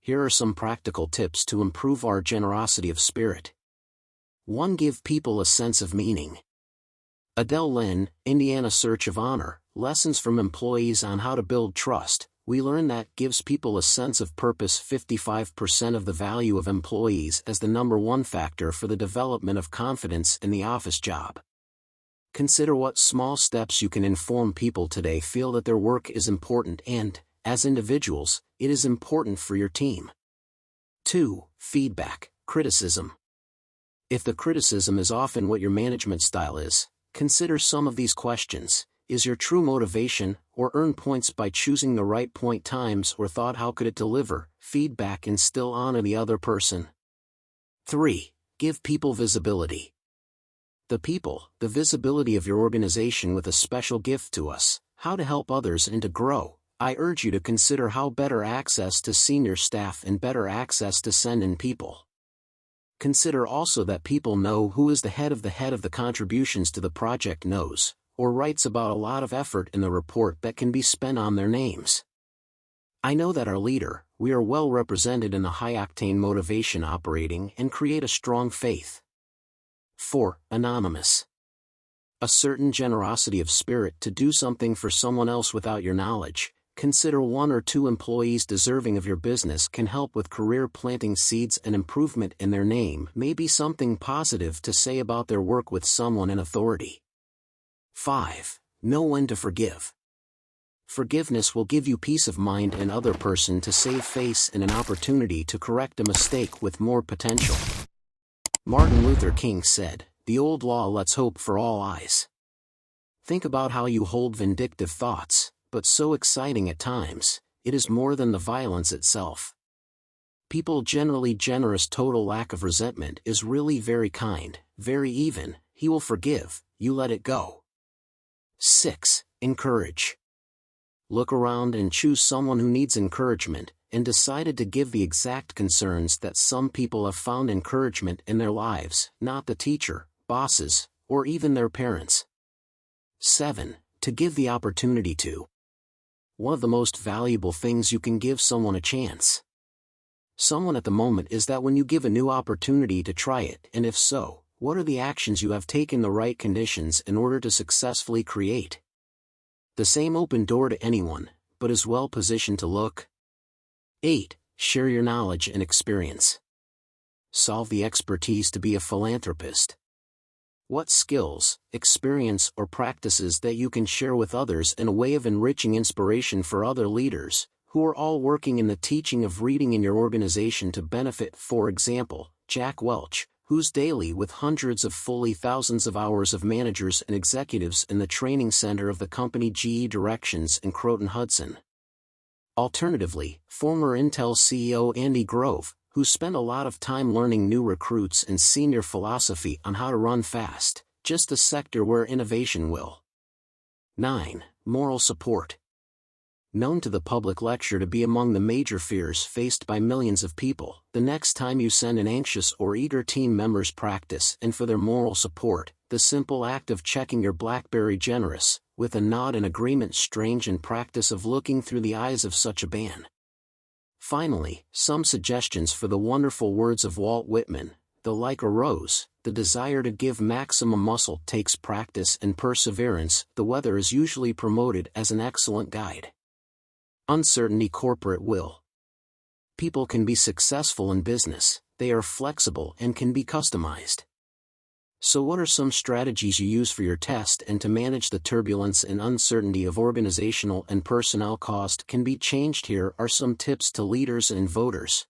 here are some practical tips to improve our generosity of spirit. 1. Give people a sense of meaning. Adele Lynn, Indiana Search of Honor, Lessons from Employees on How to Build Trust. We learn that gives people a sense of purpose. 55% of the value of employees as the number one factor for the development of confidence in the office job. Consider what small steps you can inform people today feel that their work is important and, as individuals, it is important for your team. 2. Feedback, criticism. If the criticism is often what your management style is, consider some of these questions. Is your true motivation, or earn points by choosing the right point times or thought? How could it deliver feedback and still honor the other person? 3. Give people visibility. The visibility of your organization with a special gift to us, how to help others and to grow. I urge you to consider how better access to senior staff and better access to send-in people. Consider also that people know who is the head of the contributions to the project knows, or writes about a lot of effort in the report that can be spent on their names. I know that our leader, we are well represented in the high-octane motivation operating and create a strong faith. 4. Anonymous. A certain generosity of spirit to do something for someone else without your knowledge. Consider 1 or 2 employees deserving of your business can help with career planting seeds and improvement in their name. Maybe something positive to say about their work with someone in authority. 5. Know when to forgive. Forgiveness will give you peace of mind and other person to save face and an opportunity to correct a mistake with more potential. Martin Luther King said, "The old law lets hope for all eyes." Think about how you hold vindictive thoughts, but so exciting at times, it is more than the violence itself. People generally generous. Total lack of resentment is really very kind, very even. He will forgive, you let it go. 6. Encourage. Look around and choose someone who needs encouragement, and decided to give the exact concerns that some people have found encouragement in their lives, not the teacher, bosses, or even their parents. 7. To give the opportunity to. One of the most valuable things you can give someone a chance. Someone at the moment is that when you give a new opportunity to try it, and if so, what are the actions you have taken the right conditions in order to successfully create? The same open door to anyone, but is well positioned to look. 8. Share your knowledge and experience. Solve the expertise to be a philanthropist. What skills, experience or practices that you can share with others in a way of enriching inspiration for other leaders, who are all working in the teaching of reading in your organization to benefit. For example, Jack Welch, who's daily with hundreds of fully thousands of hours of managers and executives in the training center of the company GE Directions in Croton Hudson. Alternatively, former Intel CEO Andy Grove, who spent a lot of time learning new recruits and senior philosophy on how to run fast, just a sector where innovation will. 9. Moral support. Known to the public lecture to be among the major fears faced by millions of people, the next time you send an anxious or eager team members practice and for their moral support, the simple act of checking your BlackBerry generous, with a nod and agreement strange and practice of looking through the eyes of such a ban. Finally, some suggestions for the wonderful words of Walt Whitman, the like a rose, the desire to give maximum muscle takes practice and perseverance. The weather is usually promoted as an excellent guide. Uncertainty. Corporate will. People can be successful in business, they are flexible and can be customized. So what are some strategies you use for your test and to manage the turbulence and uncertainty of organizational and personnel cost can be changed? Here are some tips to leaders and voters.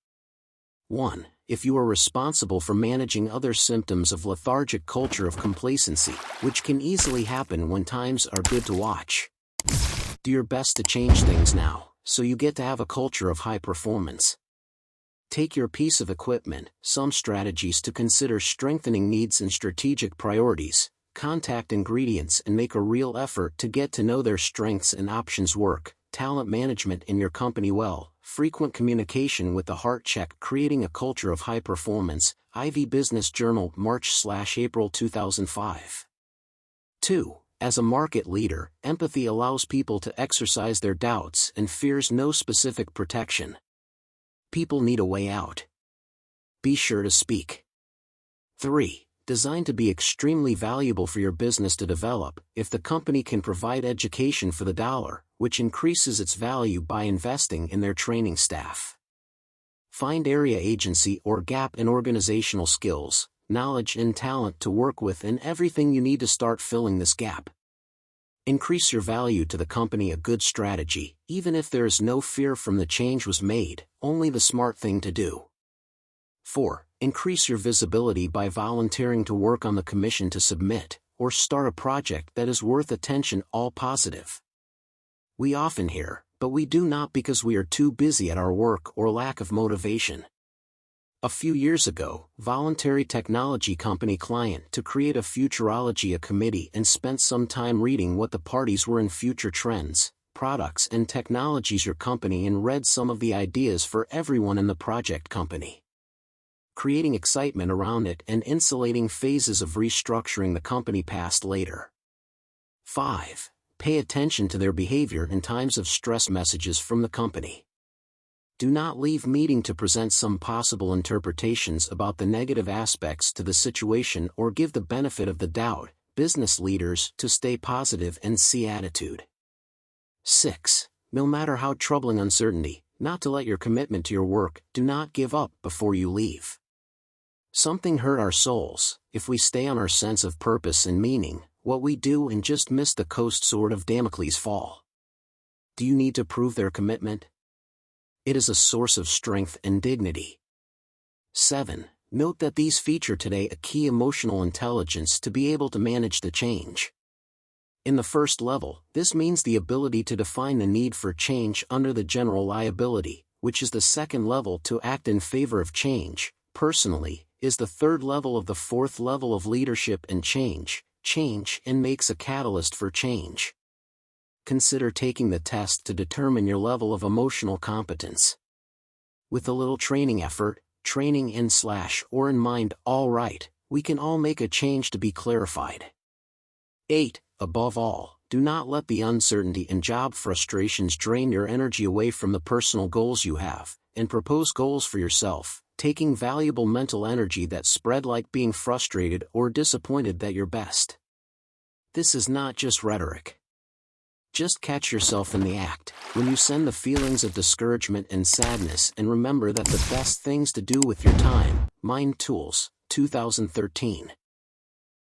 1. If you are responsible for managing other symptoms of lethargic culture of complacency, which can easily happen when times are good to watch. Do your best to change things now, so you get to have a culture of high performance. Take your piece of equipment, some strategies to consider: strengthening needs and strategic priorities, contact ingredients and make a real effort to get to know their strengths and options. Work, talent management in your company well, frequent communication with the heart check, creating a culture of high performance. Ivy Business Journal, March/April 2005. 2. As a market leader, empathy allows people to exercise their doubts and fears no specific protection. People need a way out. Be sure to speak. 3. Designed to be extremely valuable for your business to develop. If the company can provide education for the dollar, which increases its value by investing in their training staff. Find area agency or gap in organizational skills, knowledge and talent to work with and everything you need to start filling this gap. Increase your value to the company. A good strategy, even if there is no fear from the change was made, only the smart thing to do. 4. Increase your visibility by volunteering to work on the commission to submit, or start a project that is worth attention. All positive. We often hear, but we do not because we are too busy at our work or lack of motivation. A few years ago, voluntary technology company client to create a futurology committee and spent some time reading what the parties were in future trends, products and technologies your company and read some of the ideas for everyone in the project company. Creating excitement around it and insulating phases of restructuring the company past later. 5. Pay attention to their behavior in times of stress. Messages from the company. Do not leave meeting to present some possible interpretations about the negative aspects to the situation or give the benefit of the doubt. Business leaders to stay positive and see attitude. 6. No matter how troubling uncertainty, not to let your commitment to your work. Do not give up before you leave. Something hurt our souls if we stay on our sense of purpose and meaning, what we do, and just miss the coast. Sword of Damocles fall. Do you need to prove their commitment? It is a source of strength and dignity. 7. Note that these feature today a key emotional intelligence to be able to manage the change. In the first level, this means the ability to define the need for change under the general liability, which is the second level to act in favor of change, personally, is the third level of the fourth level of leadership and change and makes a catalyst for change. Consider taking the test to determine your level of emotional competence. With a little training effort, training in/or in mind, all right, we can all make a change to be clarified. 8. Above all, do not let the uncertainty and job frustrations drain your energy away from the personal goals you have, and propose goals for yourself, taking valuable mental energy that spread like being frustrated or disappointed that you're best. This is not just rhetoric. Just catch yourself in the act, when you send the feelings of discouragement and sadness, and remember that the best things to do with your time. Mind Tools, 2013.